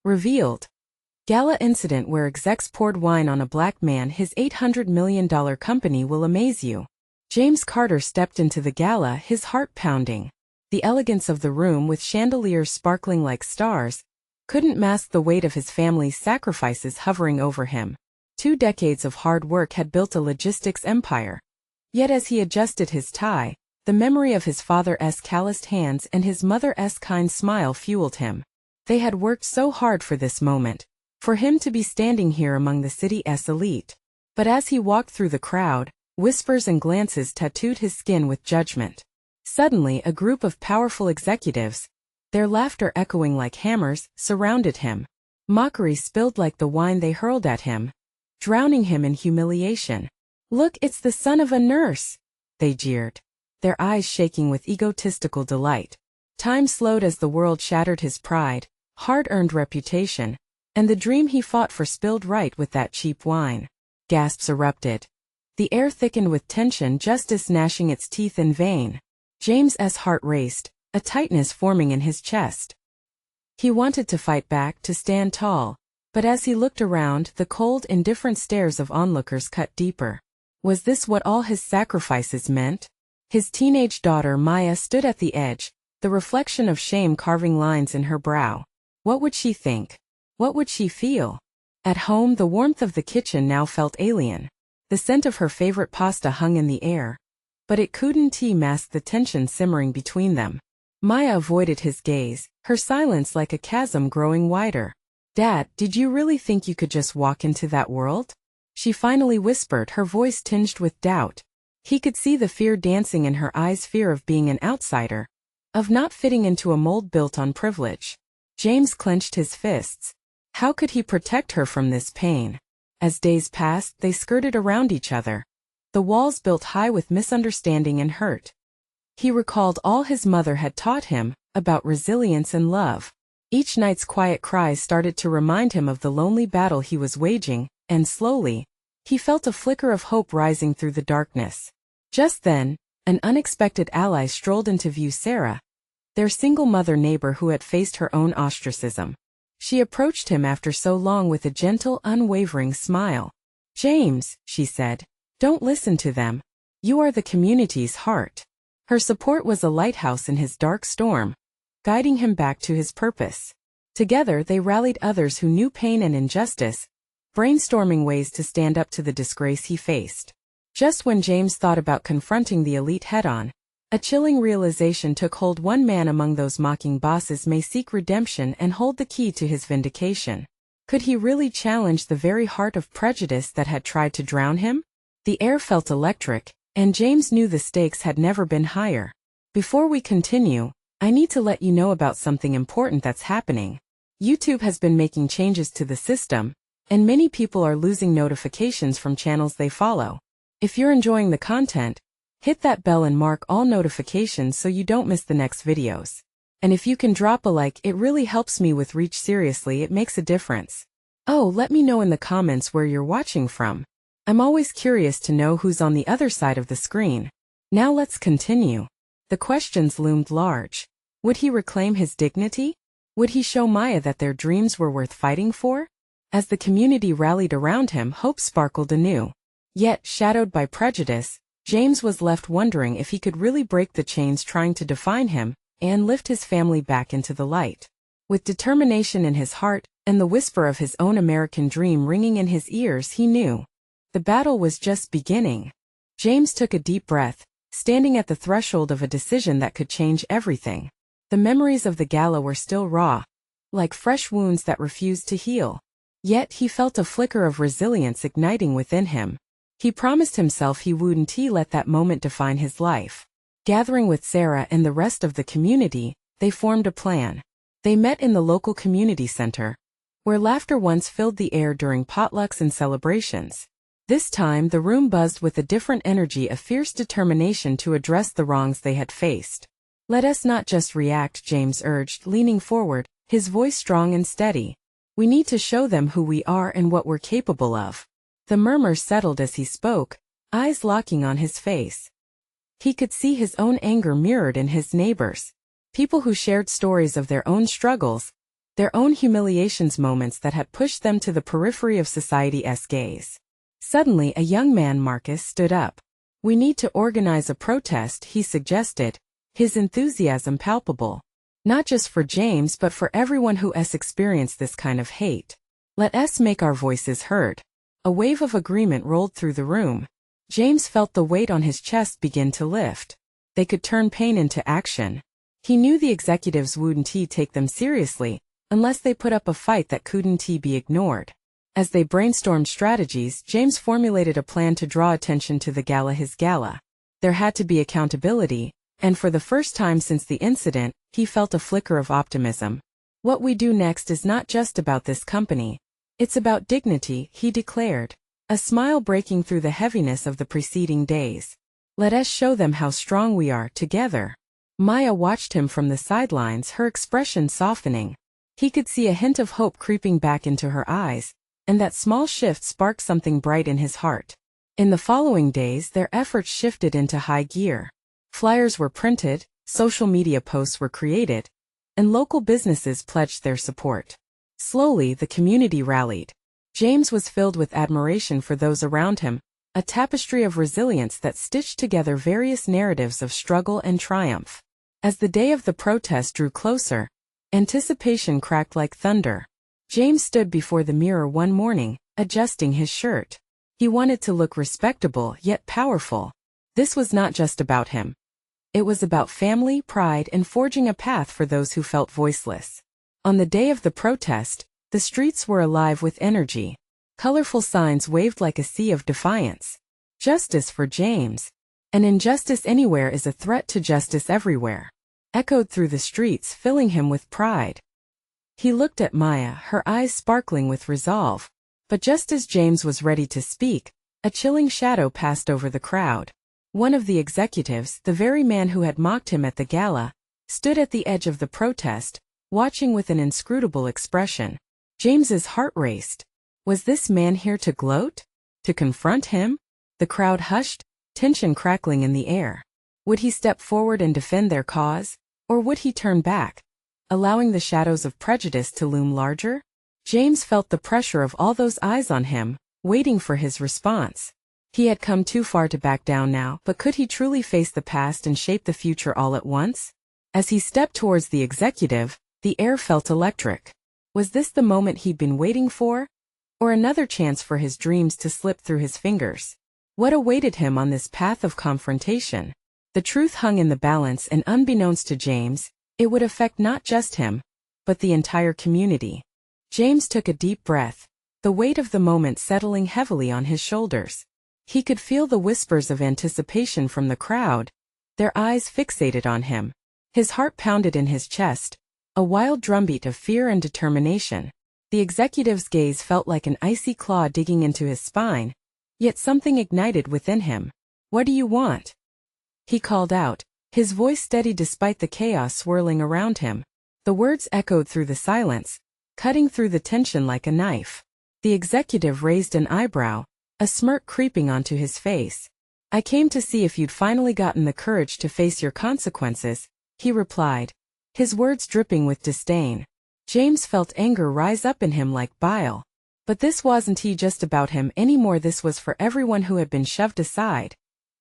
Revealed. Gala incident where execs poured wine on a black man. His $800 million company will amaze you. James Carter stepped into the gala, his heart pounding. The elegance of the room, with chandeliers sparkling like stars, couldn't mask the weight of his family's sacrifices hovering over him. 2 decades of hard work had built a logistics empire. Yet as he adjusted his tie, the memory of his father's calloused hands and his mother's kind smile fueled him. They had worked so hard for this moment, for him to be standing here among the city's elite. But as he walked through the crowd, whispers and glances tattooed his skin with judgment. Suddenly, a group of powerful executives, their laughter echoing like hammers, surrounded him. Mockery spilled like the wine they hurled at him, drowning him in humiliation. "Look, it's the son of a nurse," they jeered, their eyes shaking with egotistical delight. Time slowed as the world shattered his pride, hard-earned reputation, and the dream he fought for spilled right with that cheap wine. Gasps erupted. The air thickened with tension, justice gnashing its teeth in vain. James's heart raced, a tightness forming in his chest. He wanted to fight back, to stand tall, but as he looked around, the cold, indifferent stares of onlookers cut deeper. Was this what all his sacrifices meant? His teenage daughter Maya stood at the edge, the reflection of shame carving lines in her brow. What would she think? What would she feel? At home, the warmth of the kitchen now felt alien. The scent of her favorite pasta hung in the air, but it couldn't mask the tension simmering between them. Maya avoided his gaze, her silence like a chasm growing wider. "Dad, did you really think you could just walk into that world?" She finally whispered, her voice tinged with doubt. He could see the fear dancing in her eyes, fear of being an outsider, of not fitting into a mold built on privilege. James clenched his fists. How could he protect her from this pain? As days passed, they skirted around each other, the walls built high with misunderstanding and hurt. He recalled all his mother had taught him about resilience and love. Each night's quiet cries started to remind him of the lonely battle he was waging, and slowly, he felt a flicker of hope rising through the darkness. Just then, an unexpected ally strolled into view: Sarah, their single-mother neighbor who had faced her own ostracism. She approached him after so long with a gentle, unwavering smile. "James," she said, "don't listen to them. You are the community's heart." Her support was a lighthouse in his dark storm, guiding him back to his purpose. Together they rallied others who knew pain and injustice, brainstorming ways to stand up to the disgrace he faced. Just when James thought about confronting the elite head-on, a chilling realization took hold. One man among those mocking bosses may seek redemption and hold the key to his vindication. Could he really challenge the very heart of prejudice that had tried to drown him? The air felt electric, and James knew the stakes had never been higher. Before we continue, I need to let you know about something important that's happening. YouTube has been making changes to the system, and many people are losing notifications from channels they follow. If you're enjoying the content, hit that bell and mark all notifications so you don't miss the next videos. And if you can drop a like, it really helps me with reach. Seriously, it makes a difference. Oh, let me know in the comments where you're watching from. I'm always curious to know who's on the other side of the screen. Now let's continue. The questions loomed large. Would he reclaim his dignity? Would he show Maya that their dreams were worth fighting for? As the community rallied around him, hope sparkled anew. Yet, shadowed by prejudice, James was left wondering if he could really break the chains trying to define him and lift his family back into the light. With determination in his heart and the whisper of his own American dream ringing in his ears, he knew the battle was just beginning. James took a deep breath, standing at the threshold of a decision that could change everything. The memories of the gala were still raw, like fresh wounds that refused to heal. Yet he felt a flicker of resilience igniting within him. He promised himself he wouldn't let that moment define his life. Gathering with Sarah and the rest of the community, they formed a plan. They met in the local community center, where laughter once filled the air during potlucks and celebrations. This time the room buzzed with a different energy, a fierce determination to address the wrongs they had faced. "Let us not just react," James urged, leaning forward, his voice strong and steady. "We need to show them who we are and what we're capable of." The murmurs settled as he spoke, eyes locking on his face. He could see his own anger mirrored in his neighbors, people who shared stories of their own struggles, their own humiliations, moments that had pushed them to the periphery of society's gaze. Suddenly, a young man, Marcus, stood up. "We need to organize a protest," he suggested, his enthusiasm palpable. "Not just for James but for everyone who has experienced this kind of hate. Let us make our voices heard." A wave of agreement rolled through the room. James felt the weight on his chest begin to lift. They could turn pain into action. He knew the executives wouldn't take them seriously unless they put up a fight that couldn't be ignored. As they brainstormed strategies, James formulated a plan to draw attention to his gala. There had to be accountability, and for the first time since the incident, he felt a flicker of optimism. "What we do next is not just about this company. It's about dignity," he declared, a smile breaking through the heaviness of the preceding days. "Let us show them how strong we are together." Maya watched him from the sidelines, her expression softening. He could see a hint of hope creeping back into her eyes, and that small shift sparked something bright in his heart. In the following days, their efforts shifted into high gear. Flyers were printed, social media posts were created, and local businesses pledged their support. Slowly, the community rallied. James was filled with admiration for those around him, a tapestry of resilience that stitched together various narratives of struggle and triumph. As the day of the protest drew closer, anticipation cracked like thunder. James stood before the mirror one morning, adjusting his shirt. He wanted to look respectable yet powerful. This was not just about him. It was about family, pride, and forging a path for those who felt voiceless. On the day of the protest, the streets were alive with energy. Colorful signs waved like a sea of defiance. "Justice for James. An injustice anywhere is a threat to justice everywhere," echoed through the streets, filling him with pride. He looked at Maya, her eyes sparkling with resolve. But just as James was ready to speak, a chilling shadow passed over the crowd. One of the executives, the very man who had mocked him at the gala, stood at the edge of the protest, watching with an inscrutable expression. James's heart raced. Was this man here to gloat? To confront him? The crowd hushed, tension crackling in the air. Would he step forward and defend their cause? Or would he turn back, allowing the shadows of prejudice to loom larger? James felt the pressure of all those eyes on him, waiting for his response. He had come too far to back down now, but could he truly face the past and shape the future all at once? As he stepped towards the executive, the air felt electric. Was this the moment he'd been waiting for? Or another chance for his dreams to slip through his fingers? What awaited him on this path of confrontation? The truth hung in the balance, and unbeknownst to James, it would affect not just him, but the entire community. James took a deep breath, the weight of the moment settling heavily on his shoulders. He could feel the whispers of anticipation from the crowd, their eyes fixated on him. His heart pounded in his chest, a wild drumbeat of fear and determination. The executive's gaze felt like an icy claw digging into his spine, yet something ignited within him. "What do you want?" he called out, his voice steady despite the chaos swirling around him. The words echoed through the silence, cutting through the tension like a knife. The executive raised an eyebrow, a smirk creeping onto his face. "I came to see if you'd finally gotten the courage to face your consequences," he replied, his words dripping with disdain. James felt anger rise up in him like bile. But this wasn't just about him anymore. This was for everyone who had been shoved aside,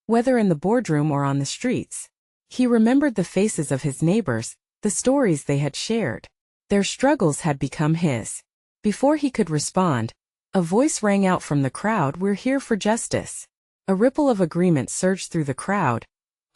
whether in the boardroom or on the streets. He remembered the faces of his neighbors, the stories they had shared. Their struggles had become his. Before he could respond, a voice rang out from the crowd, "We're here for justice." A ripple of agreement surged through the crowd,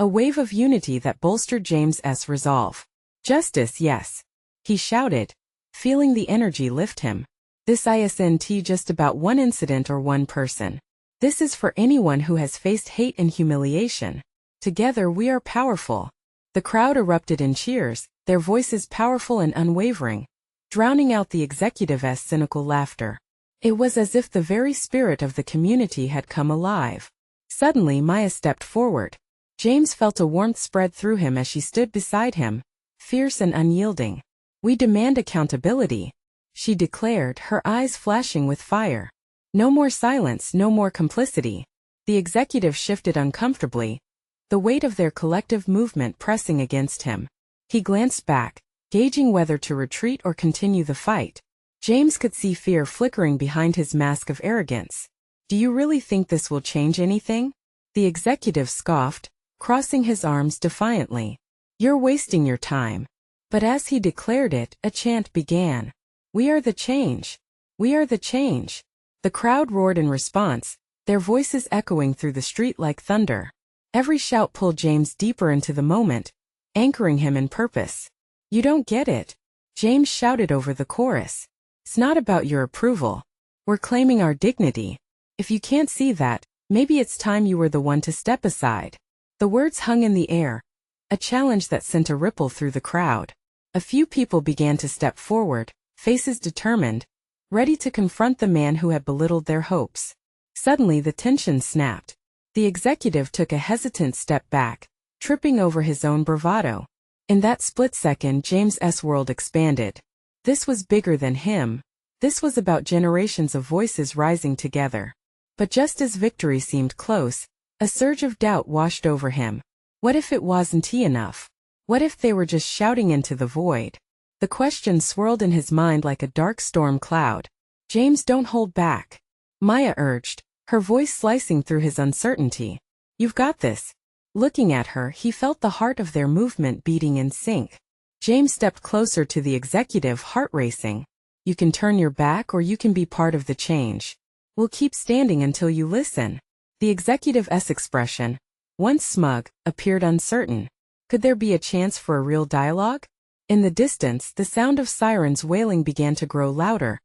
a wave of unity that bolstered James's resolve. "Justice, yes," he shouted, feeling the energy lift him. "This isn't just about one incident or one person. This is for anyone who has faced hate and humiliation. Together we are powerful." The crowd erupted in cheers, their voices powerful and unwavering, drowning out the executive's cynical laughter. It was as if the very spirit of the community had come alive. Suddenly Maya stepped forward. James felt a warmth spread through him as she stood beside him, fierce and unyielding. "We demand accountability," she declared, her eyes flashing with fire. "No more silence, no more complicity." The executive shifted uncomfortably, the weight of their collective movement pressing against him. He glanced back, gauging whether to retreat or continue the fight. James could see fear flickering behind his mask of arrogance. "Do you really think this will change anything?" The executive scoffed, crossing his arms defiantly. "You're wasting your time." But as he declared it, a chant began. "We are the change. We are the change." The crowd roared in response, their voices echoing through the street like thunder. Every shout pulled James deeper into the moment, anchoring him in purpose. "You don't get it," James shouted over the chorus. "It's not about your approval. We're claiming our dignity. If you can't see that, maybe it's time you were the one to step aside." The words hung in the air, a challenge that sent a ripple through the crowd. A few people began to step forward, faces determined, ready to confront the man who had belittled their hopes. Suddenly the tension snapped. The executive took a hesitant step back, tripping over his own bravado. In that split second, James's world expanded. This was bigger than him. This was about generations of voices rising together. But just as victory seemed close, a surge of doubt washed over him. What if it wasn't enough? What if they were just shouting into the void? The question swirled in his mind like a dark storm cloud. "James, don't hold back," Maya urged, her voice slicing through his uncertainty. "You've got this." Looking at her, he felt the heart of their movement beating in sync. James stepped closer to the executive, heart racing. "You can turn your back or you can be part of the change. We'll keep standing until you listen." The executive's expression, once smug, appeared uncertain. Could there be a chance for a real dialogue? In the distance, the sound of sirens wailing began to grow louder,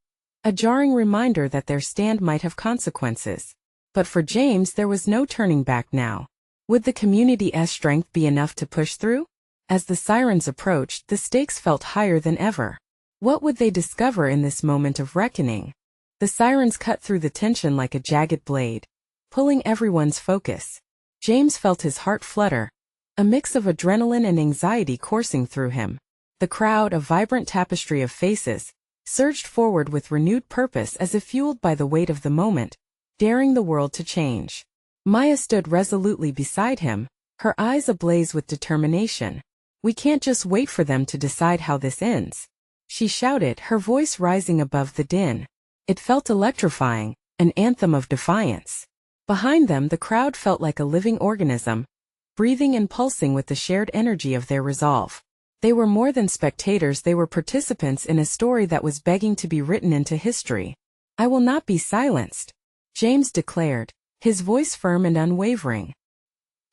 a jarring reminder that their stand might have consequences. But for James, there was no turning back now. Would the community's strength be enough to push through? As the sirens approached, the stakes felt higher than ever. What would they discover in this moment of reckoning? The sirens cut through the tension like a jagged blade, pulling everyone's focus. James felt his heart flutter, a mix of adrenaline and anxiety coursing through him. The crowd, a vibrant tapestry of faces, surged forward with renewed purpose as if fueled by the weight of the moment, daring the world to change. Maya stood resolutely beside him, her eyes ablaze with determination. "We can't just wait for them to decide how this ends," she shouted, her voice rising above the din. It felt electrifying, an anthem of defiance. Behind them, the crowd felt like a living organism, breathing and pulsing with the shared energy of their resolve. They were more than spectators, they were participants in a story that was begging to be written into history. "I will not be silenced," James declared, his voice firm and unwavering.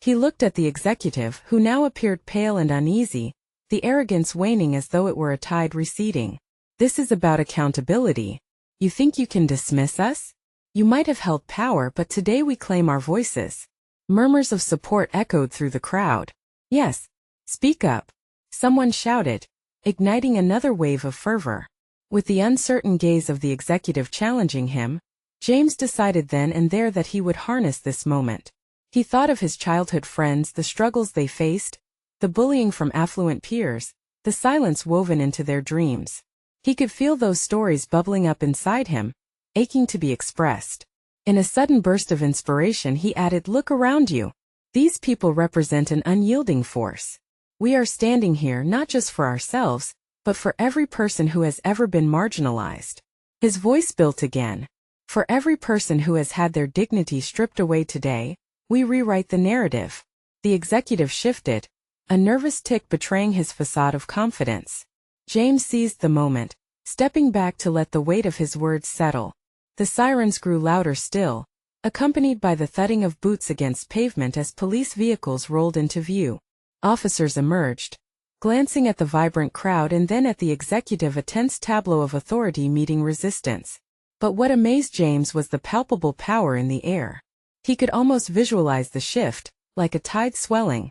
He looked at the executive, who now appeared pale and uneasy, the arrogance waning as though it were a tide receding. "This is about accountability. You think you can dismiss us? You might have held power, but today we claim our voices." Murmurs of support echoed through the crowd. "Yes, speak up," someone shouted, igniting another wave of fervor. With the uncertain gaze of the executive challenging him, James decided then and there that he would harness this moment. He thought of his childhood friends, the struggles they faced, the bullying from affluent peers, the silence woven into their dreams. He could feel those stories bubbling up inside him, aching to be expressed. In a sudden burst of inspiration, he added, "Look around you. These people represent an unyielding force. We are standing here not just for ourselves, but for every person who has ever been marginalized." His voice built again. "For every person who has had their dignity stripped away today, we rewrite the narrative." The executive shifted, a nervous tic betraying his facade of confidence. James seized the moment, stepping back to let the weight of his words settle. The sirens grew louder still, accompanied by the thudding of boots against pavement as police vehicles rolled into view. Officers emerged, glancing at the vibrant crowd and then at the executive, a tense tableau of authority meeting resistance. But what amazed James was the palpable power in the air. He could almost visualize the shift, like a tide swelling,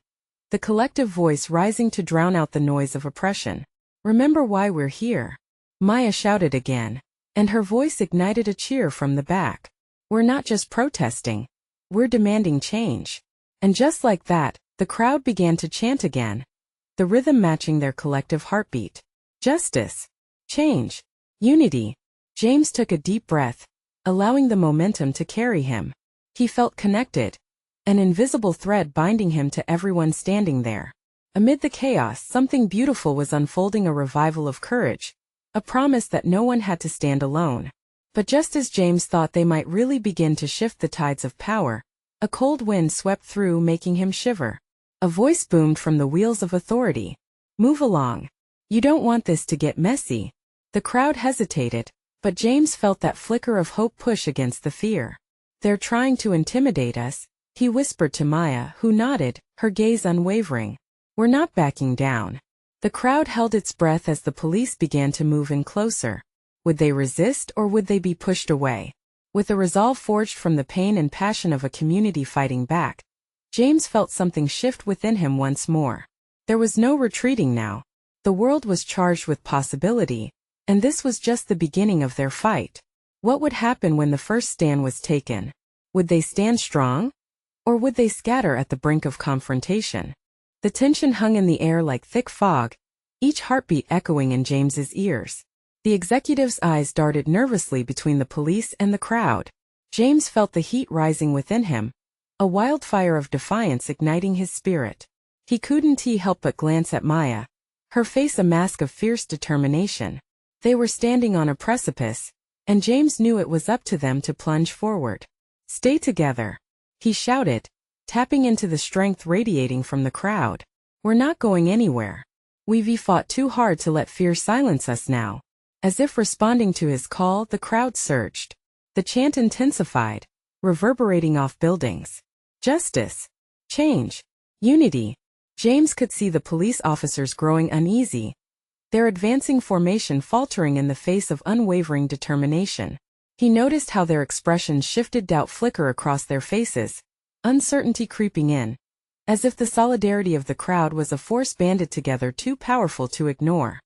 the collective voice rising to drown out the noise of oppression. "Remember why we're here," Maya shouted again, and her voice ignited a cheer from the back. "We're not just protesting. We're demanding change." And just like that, the crowd began to chant again, the rhythm matching their collective heartbeat. Justice, change, unity. James took a deep breath, allowing the momentum to carry him. He felt connected, an invisible thread binding him to everyone standing there. Amid the chaos, something beautiful was unfolding, a revival of courage, a promise that no one had to stand alone. But just as James thought they might really begin to shift the tides of power, a cold wind swept through, making him shiver. A voice boomed from the wheels of authority. "Move along. You don't want this to get messy." The crowd hesitated, but James felt that flicker of hope push against the fear. "They're trying to intimidate us," he whispered to Maya, who nodded, her gaze unwavering. "We're not backing down." The crowd held its breath as the police began to move in closer. Would they resist, or would they be pushed away? With a resolve forged from the pain and passion of a community fighting back, James felt something shift within him once more. There was no retreating now. The world was charged with possibility, and this was just the beginning of their fight. What would happen when the first stand was taken? Would they stand strong? Or would they scatter at the brink of confrontation? The tension hung in the air like thick fog, each heartbeat echoing in James's ears. The executive's eyes darted nervously between the police and the crowd. James felt the heat rising within him, a wildfire of defiance igniting his spirit. He couldn't help but glance at Maya, her face a mask of fierce determination. They were standing on a precipice, and James knew it was up to them to plunge forward. "Stay together," he shouted, tapping into the strength radiating from the crowd. "We're not going anywhere. We've fought too hard to let fear silence us now." As if responding to his call, the crowd surged. The chant intensified, reverberating off buildings. Justice, change, unity. James could see the police officers growing uneasy, their advancing formation faltering in the face of unwavering determination. He noticed how their expressions shifted, doubt flicker across their faces, uncertainty creeping in, as if the solidarity of the crowd was a force banded together too powerful to ignore.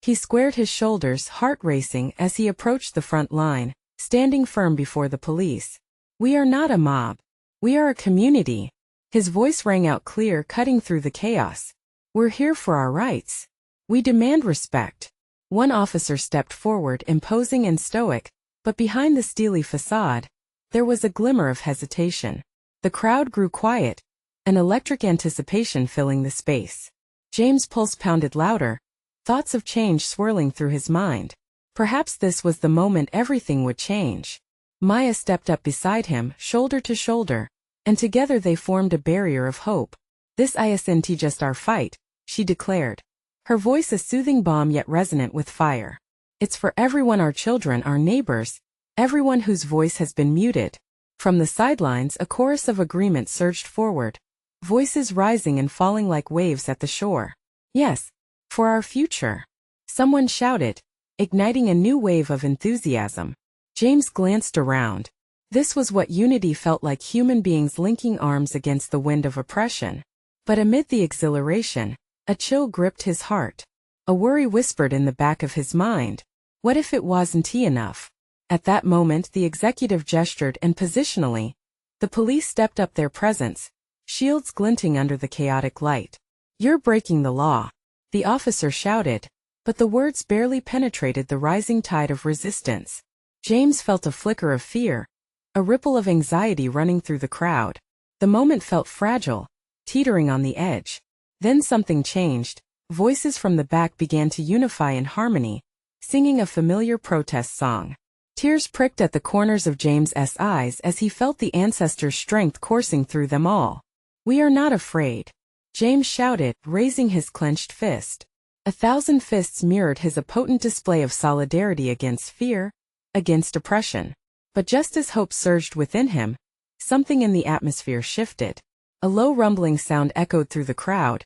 He squared his shoulders, heart racing, as he approached the front line, standing firm before the police. "We are not a mob. We are a community." His voice rang out clear, cutting through the chaos. "We're here for our rights. We demand respect." One officer stepped forward, imposing and stoic, but behind the steely facade, there was a glimmer of hesitation. The crowd grew quiet, an electric anticipation filling the space. James' pulse pounded louder, thoughts of change swirling through his mind. Perhaps this was the moment everything would change. Maya stepped up beside him, shoulder to shoulder, and together they formed a barrier of hope. "This isn't just our fight," she declared, her voice a soothing balm yet resonant with fire. "It's for everyone, our children, our neighbors, everyone whose voice has been muted." From the sidelines, a chorus of agreement surged forward, voices rising and falling like waves at the shore. "Yes, for our future," someone shouted, igniting a new wave of enthusiasm. James glanced around. This was what unity felt like, human beings linking arms against the wind of oppression. But amid the exhilaration, a chill gripped his heart. A worry whispered in the back of his mind. What if it wasn't enough? At that moment the executive gestured, and positionally, the police stepped up, their presence, shields glinting under the chaotic light. "You're breaking the law," the officer shouted, but the words barely penetrated the rising tide of resistance. James felt a flicker of fear, a ripple of anxiety running through the crowd. The moment felt fragile, teetering on the edge. Then something changed. Voices from the back began to unify in harmony, singing a familiar protest song. Tears pricked at the corners of James's eyes as he felt the ancestors' strength coursing through them all. "We are not afraid," James shouted, raising his clenched fist. 1,000 fists mirrored his, a potent display of solidarity against fear, against oppression. But just as hope surged within him, something in the atmosphere shifted. A low rumbling sound echoed through the crowd.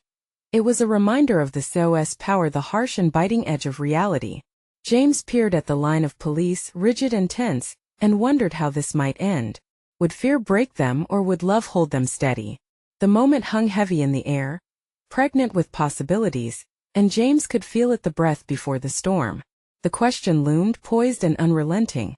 It was a reminder of the SOS power, the harsh and biting edge of reality. James peered at the line of police, rigid and tense, and wondered how this might end. Would fear break them, or would love hold them steady? The moment hung heavy in the air, pregnant with possibilities, and James could feel it, the breath before the storm. The question loomed, poised and unrelenting.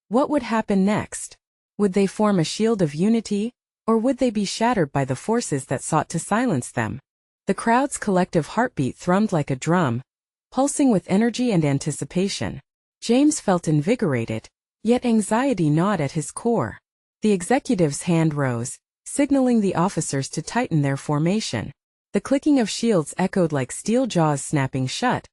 What would happen next? Would they form a shield of unity, or would they be shattered by the forces that sought to silence them? The crowd's collective heartbeat thrummed like a drum, pulsing with energy and anticipation. James felt invigorated, yet anxiety gnawed at his core. The executive's hand rose, signaling the officers to tighten their formation. The clicking of shields echoed like steel jaws snapping shut,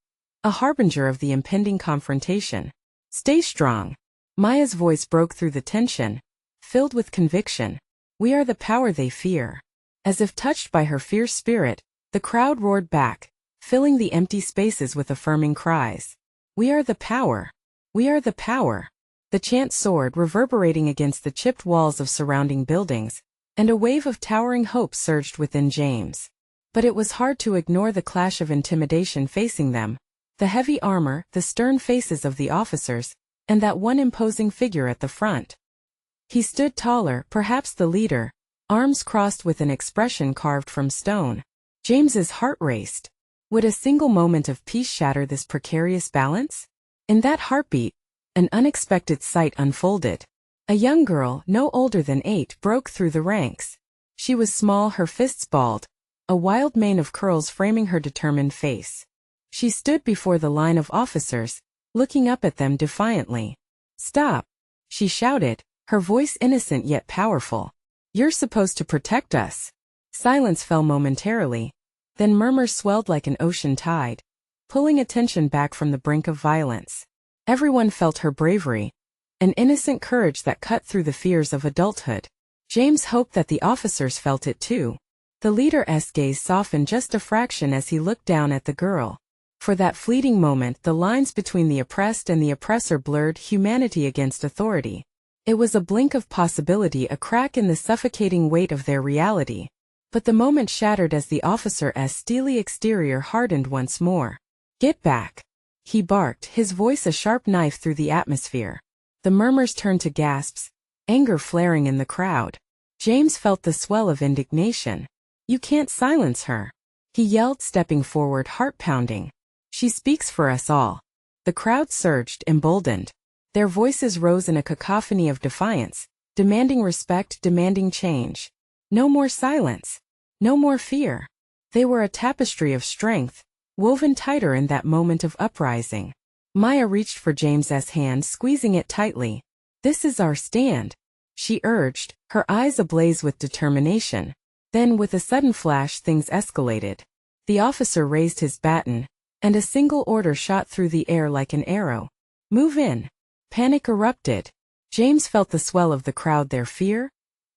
a harbinger of the impending confrontation. "Stay strong." Maya's voice broke through the tension, filled with conviction. "We are the power they fear." As if touched by her fierce spirit, the crowd roared back, filling the empty spaces with affirming cries. "We are the power. We are the power." The chant soared, reverberating against the chipped walls of surrounding buildings, and a wave of towering hope surged within James. But it was hard to ignore the clash of intimidation facing them: the heavy armor, the stern faces of the officers, and that one imposing figure at the front. He stood taller, perhaps the leader, arms crossed with an expression carved from stone. James's heart raced. Would a single moment of peace shatter this precarious balance? In that heartbeat, an unexpected sight unfolded. A young girl, no older than 8, broke through the ranks. She was small, her fists balled, a wild mane of curls framing her determined face. She stood before the line of officers, looking up at them defiantly. "Stop!" she shouted, her voice innocent yet powerful. "You're supposed to protect us." Silence fell momentarily. Then murmurs swelled like an ocean tide, pulling attention back from the brink of violence. Everyone felt her bravery, an innocent courage that cut through the fears of adulthood. James hoped that the officers felt it too. The leader's gaze softened just a fraction as he looked down at the girl. For that fleeting moment, the lines between the oppressed and the oppressor blurred, humanity against authority. It was a blink of possibility, a crack in the suffocating weight of their reality. But the moment shattered as the officer's steely exterior hardened once more. "Get back!" he barked, his voice a sharp knife through the atmosphere. The murmurs turned to gasps, anger flaring in the crowd. James felt the swell of indignation. "You can't silence her," he yelled, stepping forward, heart pounding. "She speaks for us all." The crowd surged, emboldened. Their voices rose in a cacophony of defiance, demanding respect, demanding change. No more silence. No more fear. They were a tapestry of strength, woven tighter in that moment of uprising. Maya reached for James's hand, squeezing it tightly. "This is our stand," she urged, her eyes ablaze with determination. Then, with a sudden flash, things escalated. The officer raised his baton, and a single order shot through the air like an arrow. "Move in." Panic erupted. James felt the swell of the crowd, their fear,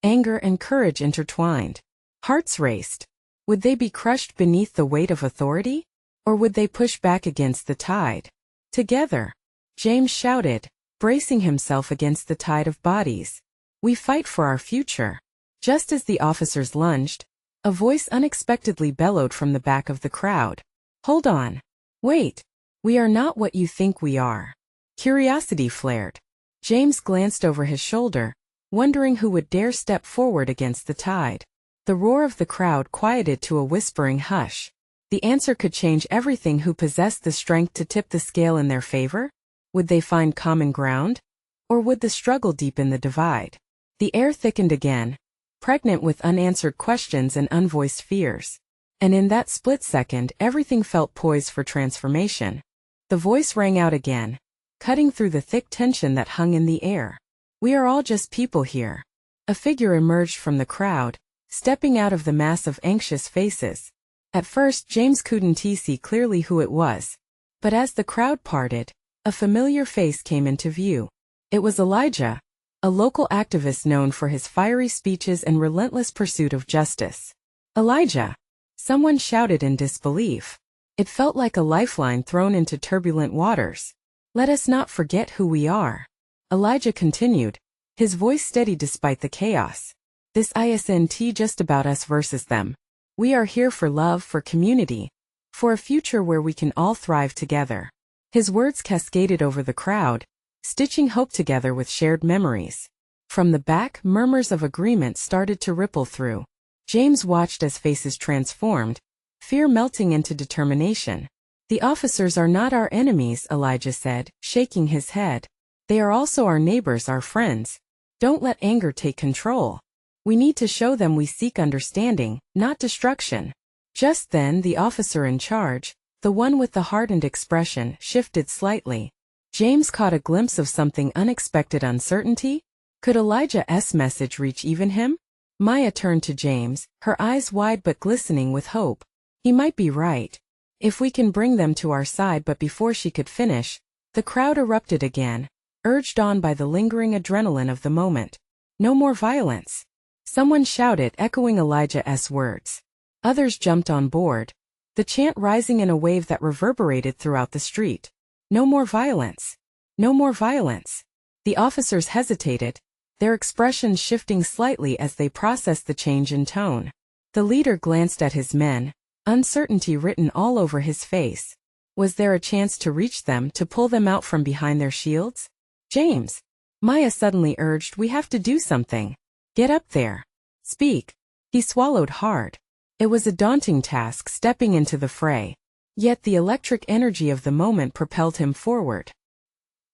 anger, and courage intertwined. Hearts raced. Would they be crushed beneath the weight of authority? Or would they push back against the tide? "Together," James shouted, bracing himself against the tide of bodies. "We fight for our future." Just as the officers lunged, a voice unexpectedly bellowed from the back of the crowd. "Hold on. Wait. We are not what you think we are." Curiosity flared. James glanced over his shoulder, wondering who would dare step forward against the tide. The roar of the crowd quieted to a whispering hush. The answer could change everything. Who possessed the strength to tip the scale in their favor? Would they find common ground? Or would the struggle deepen the divide? The air thickened again, pregnant with unanswered questions and unvoiced fears. And in that split second, everything felt poised for transformation. The voice rang out again, cutting through the thick tension that hung in the air. "We are all just people here." A figure emerged from the crowd, stepping out of the mass of anxious faces. At first, James couldn't see clearly who it was. But as the crowd parted, a familiar face came into view. It was Elijah, a local activist known for his fiery speeches and relentless pursuit of justice. "Elijah!" someone shouted in disbelief. It felt like a lifeline thrown into turbulent waters. "Let us not forget who we are," Elijah continued, his voice steady despite the chaos. "This isn't just about us versus them. We are here for love, for community, for a future where we can all thrive together." His words cascaded over the crowd, stitching hope together with shared memories. From the back, murmurs of agreement started to ripple through. James watched as faces transformed, fear melting into determination. "The officers are not our enemies," Elijah said, shaking his head. "They are also our neighbors, our friends. Don't let anger take control. We need to show them we seek understanding, not destruction." Just then, the officer in charge, the one with the hardened expression, shifted slightly. James caught a glimpse of something unexpected: uncertainty. Could Elijah's message reach even him? Maya turned to James, her eyes wide but glistening with hope. He might be right. If we can bring them to our side. But before she could finish, the crowd erupted again, urged on by the lingering adrenaline of the moment. No more violence. Someone shouted, echoing Elijah's words. Others jumped on board, the chant rising in a wave that reverberated throughout the street. No more violence. No more violence. The officers hesitated, their expressions shifting slightly as they processed the change in tone. The leader glanced at his men, uncertainty written all over his face. Was there a chance to reach them, to pull them out from behind their shields? James, Maya suddenly urged, we have to do something. Get up there. Speak. He swallowed hard. It was a daunting task stepping into the fray. Yet the electric energy of the moment propelled him forward.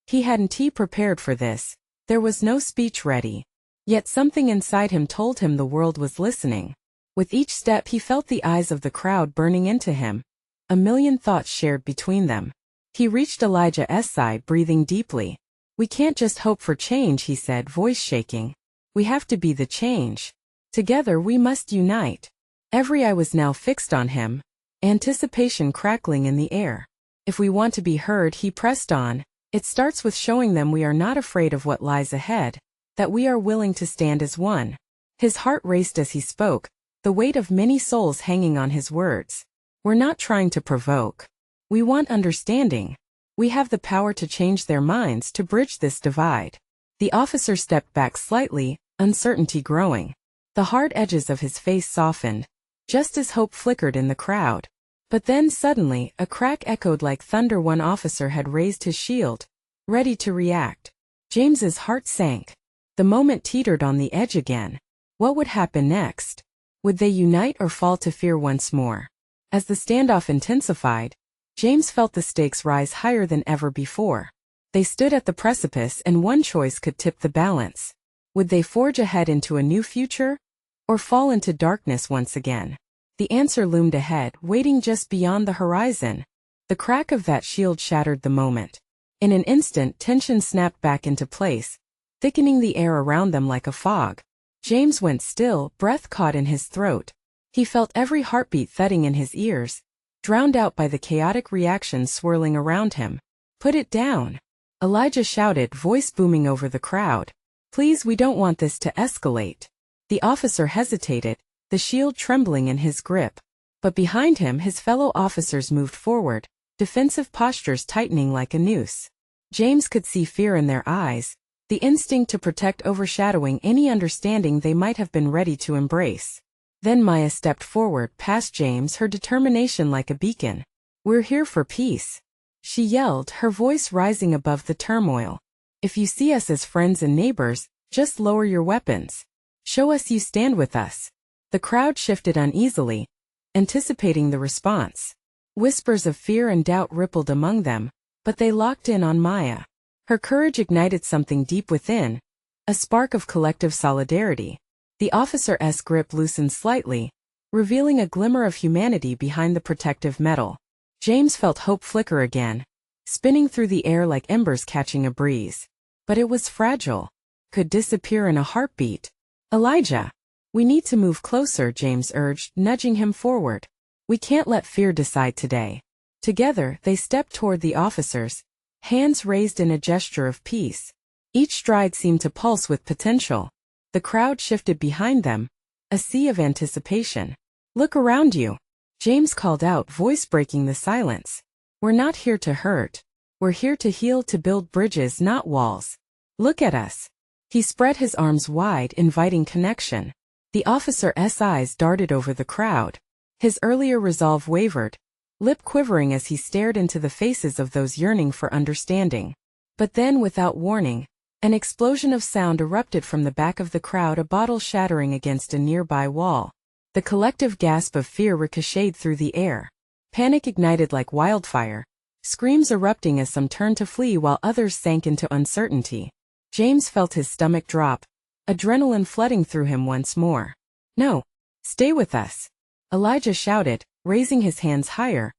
He hadn't prepared for this. There was no speech ready. Yet something inside him told him the world was listening. With each step he felt the eyes of the crowd burning into him. A million thoughts shared between them. He reached Elijah's side, breathing deeply. We can't just hope for change, he said, voice shaking. We have to be the change. Together we must unite. Every eye was now fixed on him, anticipation crackling in the air. If we want to be heard, he pressed on, it starts with showing them we are not afraid of what lies ahead, that we are willing to stand as one. His heart raced as he spoke, the weight of many souls hanging on his words. We're not trying to provoke. We want understanding. We have the power to change their minds, to bridge this divide. The officer stepped back slightly, uncertainty growing. The hard edges of his face softened, just as hope flickered in the crowd. But then suddenly, a crack echoed like thunder. One officer had raised his shield, ready to react. James's heart sank. The moment teetered on the edge again. What would happen next? Would they unite or fall to fear once more? As the standoff intensified, James felt the stakes rise higher than ever before. They stood at the precipice, and one choice could tip the balance. Would they forge ahead into a new future, or fall into darkness once again? The answer loomed ahead, waiting just beyond the horizon. The crack of that shield shattered the moment. In an instant, tension snapped back into place, thickening the air around them like a fog. James went still, breath caught in his throat. He felt every heartbeat thudding in his ears, drowned out by the chaotic reactions swirling around him. Put it down. Elijah shouted, voice booming over the crowd. Please, we don't want this to escalate. The officer hesitated, the shield trembling in his grip. But behind him his fellow officers moved forward, defensive postures tightening like a noose. James could see fear in their eyes, the instinct to protect overshadowing any understanding they might have been ready to embrace. Then Maya stepped forward past James, her determination like a beacon. We're here for peace, she yelled, her voice rising above the turmoil. If you see us as friends and neighbors, just lower your weapons. Show us you stand with us. The crowd shifted uneasily, anticipating the response. Whispers of fear and doubt rippled among them, but they locked in on Maya. Her courage ignited something deep within, a spark of collective solidarity. The officer's grip loosened slightly, revealing a glimmer of humanity behind the protective metal. James felt hope flicker again, spinning through the air like embers catching a breeze. But it was fragile, could disappear in a heartbeat. Elijah, we need to move closer, James urged, nudging him forward. We can't let fear decide today. Together, they stepped toward the officers, hands raised in a gesture of peace. Each stride seemed to pulse with potential. The crowd shifted behind them, a sea of anticipation. Look around you, James called out, voice breaking the silence. We're not here to hurt. We're here to heal, to build bridges, not walls. Look at us. He spread his arms wide, inviting connection. The officer's eyes darted over the crowd. His earlier resolve wavered, lip quivering as he stared into the faces of those yearning for understanding. But then, without warning, an explosion of sound erupted from the back of the crowd, a bottle shattering against a nearby wall. The collective gasp of fear ricocheted through the air. Panic ignited like wildfire, screams erupting as some turned to flee while others sank into uncertainty. James felt his stomach drop, adrenaline flooding through him once more. No, stay with us, Elijah shouted, raising his hands higher,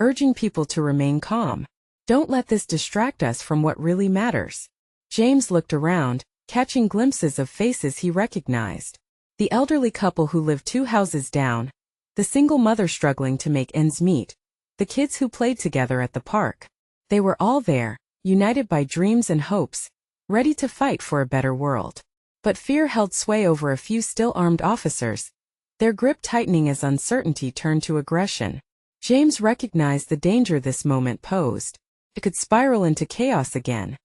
urging people to remain calm. Don't let this distract us from what really matters. James looked around, catching glimpses of faces he recognized. The elderly couple who lived 2 houses down, The single mother struggling to make ends meet, the kids who played together at the park. They were all there, united by dreams and hopes, ready to fight for a better world. But fear held sway over a few still armed officers, their grip tightening as uncertainty turned to aggression. James recognized the danger this moment posed. It could spiral into chaos again.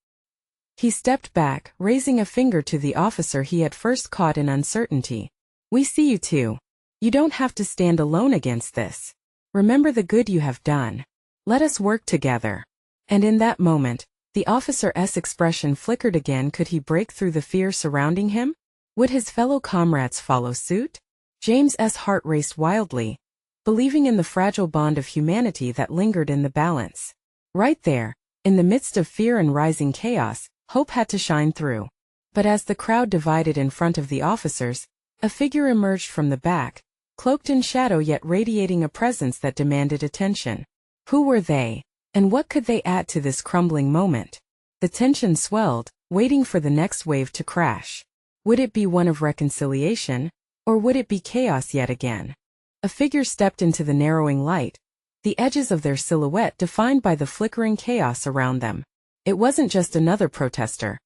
He stepped back, raising a finger to the officer he had first caught in uncertainty. "We see you too. You don't have to stand alone against this. Remember the good you have done. Let us work together." And in that moment, the officer's expression flickered again. Could he break through the fear surrounding him? Would his fellow comrades follow suit? James's heart raced wildly, believing in the fragile bond of humanity that lingered in the balance. Right there, in the midst of fear and rising chaos, hope had to shine through. But as the crowd divided in front of the officers, a figure emerged from the back, cloaked in shadow yet radiating a presence that demanded attention. Who were they, and what could they add to this crumbling moment? The tension swelled, waiting for the next wave to crash. Would it be one of reconciliation, or would it be chaos yet again? A figure stepped into the narrowing light, the edges of their silhouette defined by the flickering chaos around them. It wasn't just another protester.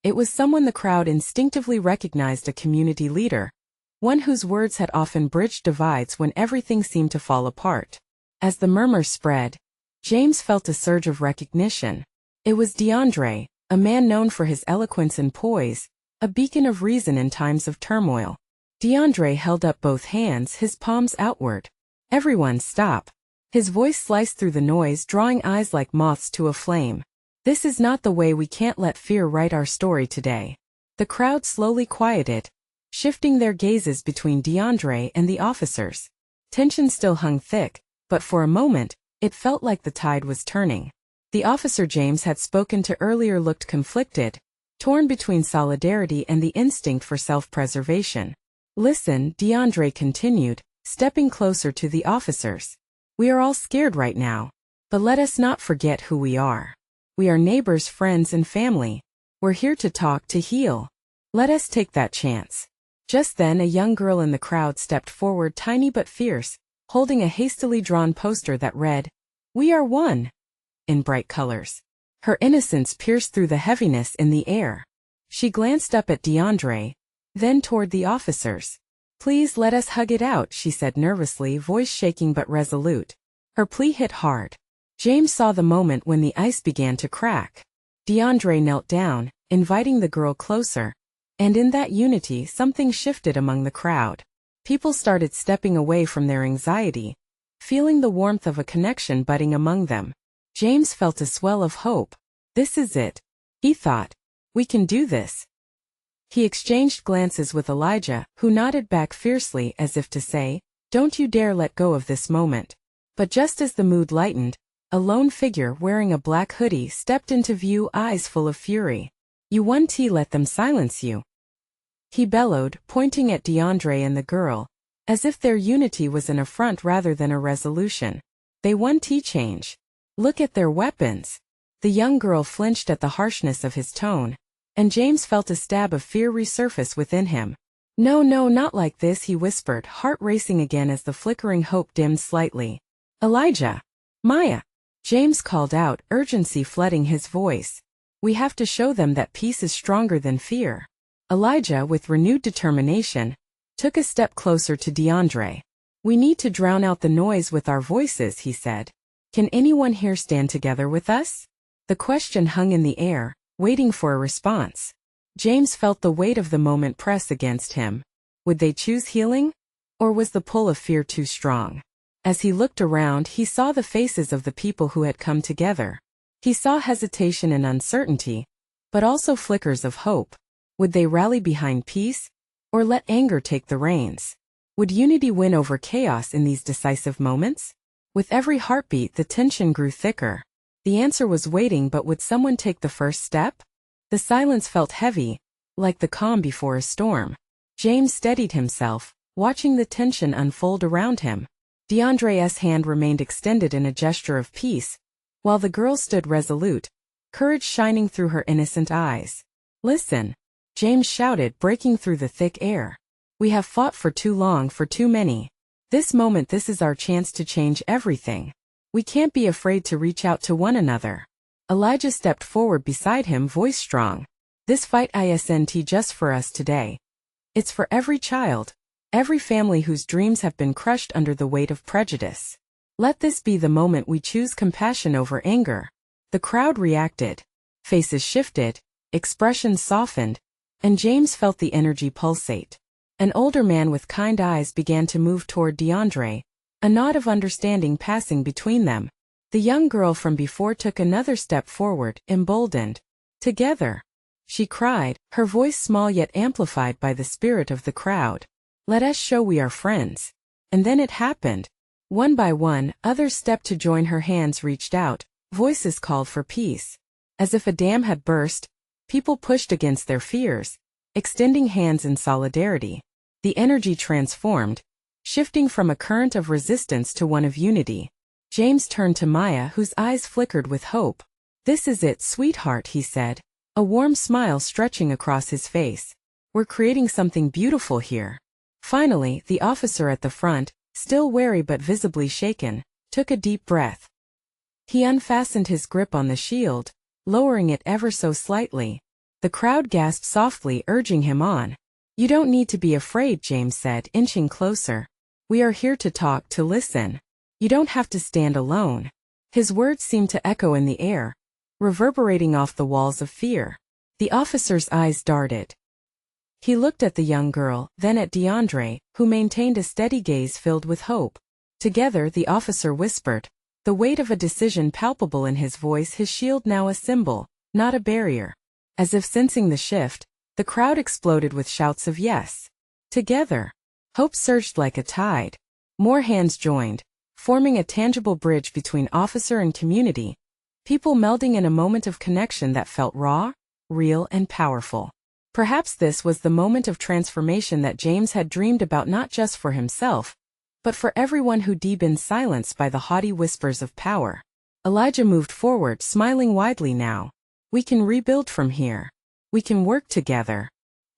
It was someone the crowd instinctively recognized, a community leader, one whose words had often bridged divides when everything seemed to fall apart. As the murmurs spread, James felt a surge of recognition. It was DeAndre, a man known for his eloquence and poise, a beacon of reason in times of turmoil. DeAndre held up both hands, his palms outward. "Everyone stop." His voice sliced through the noise, drawing eyes like moths to a flame. "This is not the way. We can't let fear write our story today." The crowd slowly quieted, shifting their gazes between DeAndre and the officers. Tension still hung thick, but for a moment, it felt like the tide was turning. The officer James had spoken to earlier looked conflicted, torn between solidarity and the instinct for self-preservation. "Listen," DeAndre continued, stepping closer to the officers. "We are all scared right now, but let us not forget who we are. We are neighbors, friends, and family. We're here to talk, to heal. Let us take that chance." Just then a young girl in the crowd stepped forward, tiny but fierce, holding a hastily drawn poster that read, "We are one," in bright colors. Her innocence pierced through the heaviness in the air. She glanced up at DeAndre, then toward the officers. "Please let us hug it out," she said nervously, voice shaking but resolute. Her plea hit hard. James saw the moment when the ice began to crack. DeAndre knelt down, inviting the girl closer, and in that unity something shifted among the crowd. People started stepping away from their anxiety, feeling the warmth of a connection budding among them. James felt a swell of hope. "This is it," he thought. "We can do this." He exchanged glances with Elijah, who nodded back fiercely as if to say, "Don't you dare let go of this moment." But just as the mood lightened, a lone figure wearing a black hoodie stepped into view, eyes full of fury. "You won't let them silence you," he bellowed, pointing at DeAndre and the girl, as if their unity was an affront rather than a resolution. "They won't change. Look at their weapons." The young girl flinched at the harshness of his tone, and James felt a stab of fear resurface within him. No, not like this," he whispered, heart racing again as the flickering hope dimmed slightly. "Elijah! Maya!" James called out, urgency flooding his voice. "We have to show them that peace is stronger than fear." Elijah, with renewed determination, took a step closer to DeAndre. "We need to drown out the noise with our voices," he said. "Can anyone here stand together with us?" The question hung in the air, waiting for a response. James felt the weight of the moment press against him. Would they choose healing? Or was the pull of fear too strong? As he looked around, he saw the faces of the people who had come together. He saw hesitation and uncertainty, but also flickers of hope. Would they rally behind peace, or let anger take the reins? Would unity win over chaos in these decisive moments? With every heartbeat, the tension grew thicker. The answer was waiting, but would someone take the first step? The silence felt heavy, like the calm before a storm. James steadied himself, watching the tension unfold around him. DeAndre's hand remained extended in a gesture of peace, while the girl stood resolute, courage shining through her innocent eyes. "Listen," James shouted, breaking through the thick air. "We have fought for too long, for too many. This is our chance to change everything. We can't be afraid to reach out to one another. Elijah stepped forward beside him, voice strong. This fight isn't just for us today. It's for every child, every family whose dreams have been crushed under the weight of prejudice. Let this be the moment we choose compassion over anger. The crowd reacted. Faces shifted, expressions softened, and James felt the energy pulsate. An older man with kind eyes began to move toward DeAndre, a nod of understanding passing between them. The young girl from before took another step forward, emboldened. Together, she cried, her voice small yet amplified by the spirit of the crowd. Let us show we are friends. And then it happened. One by one, others stepped to join her, hands reached out, voices called for peace. As if a dam had burst, people pushed against their fears, extending hands in solidarity. The energy transformed, shifting from a current of resistance to one of unity. James turned to Maya, whose eyes flickered with hope. This is it, sweetheart, he said, a warm smile stretching across his face. We're creating something beautiful here. Finally, the officer at the front, still wary but visibly shaken, took a deep breath. He unfastened his grip on the shield, lowering it ever so slightly. The crowd gasped softly, urging him on. You don't need to be afraid, James said, inching closer. We are here to talk, to listen. You don't have to stand alone. His words seemed to echo in the air, reverberating off the walls of fear. The officer's eyes darted. He looked at the young girl, then at DeAndre, who maintained a steady gaze filled with hope. Together, the officer whispered, the weight of a decision palpable in his voice, his shield now a symbol, not a barrier. As if sensing the shift, the crowd exploded with shouts of yes. Together, hope surged like a tide. More hands joined, forming a tangible bridge between officer and community, people melding in a moment of connection that felt raw, real, and powerful. Perhaps this was the moment of transformation that James had dreamed about, not just for himself, but for everyone who'd been silenced by the haughty whispers of power. Elijah moved forward, smiling widely now. We can rebuild from here. We can work together.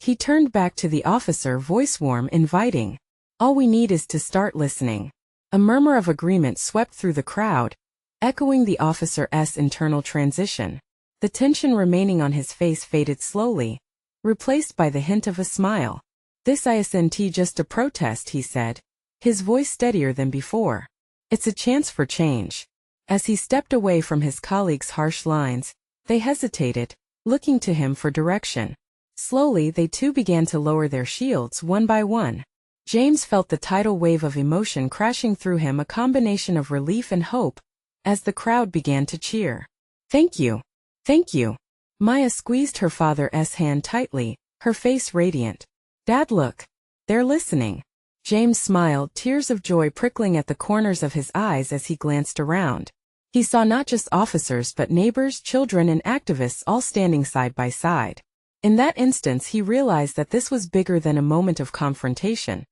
He turned back to the officer, voice warm, inviting. All we need is to start listening. A murmur of agreement swept through the crowd, echoing the officer's internal transition. The tension remaining on his face faded slowly, replaced by the hint of a smile. This isn't just a protest, he said, his voice steadier than before. It's a chance for change. As he stepped away from his colleagues' harsh lines, they hesitated, looking to him for direction. Slowly, they too began to lower their shields one by one. James felt the tidal wave of emotion crashing through him, a combination of relief and hope, as the crowd began to cheer. Thank you. Thank you. Maya squeezed her father's hand tightly, her face radiant. Dad, look. They're listening. James smiled, tears of joy prickling at the corners of his eyes as he glanced around. He saw not just officers but neighbors, children, and activists all standing side by side. In that instance, he realized that this was bigger than a moment of confrontation.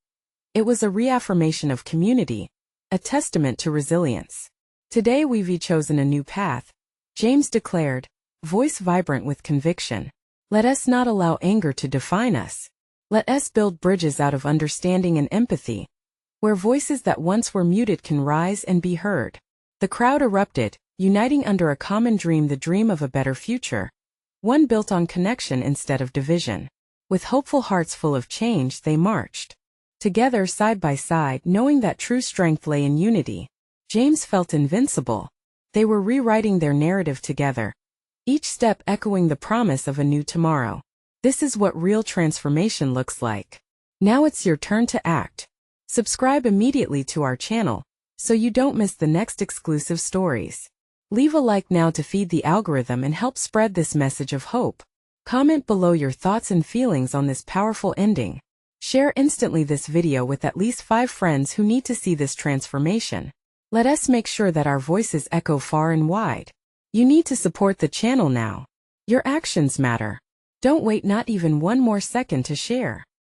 It was a reaffirmation of community, a testament to resilience. Today we've chosen a new path, James declared, voice vibrant with conviction. Let us not allow anger to define us. Let us build bridges out of understanding and empathy, where voices that once were muted can rise and be heard. The crowd erupted, uniting under a common dream, the dream of a better future, one built on connection instead of division. With hopeful hearts full of change, they marched together side by side, knowing that true strength lay in unity. James felt invincible. They were rewriting their narrative together, each step echoing the promise of a new tomorrow. This is what real transformation looks like. Now it's your turn to act. Subscribe immediately to our channel, so you don't miss the next exclusive stories. Leave a like now to feed the algorithm and help spread this message of hope. Comment below your thoughts and feelings on this powerful ending. Share instantly this video with at least 5 friends who need to see this transformation. Let us make sure that our voices echo far and wide. You need to support the channel now. Your actions matter. Don't wait not even one more second to share.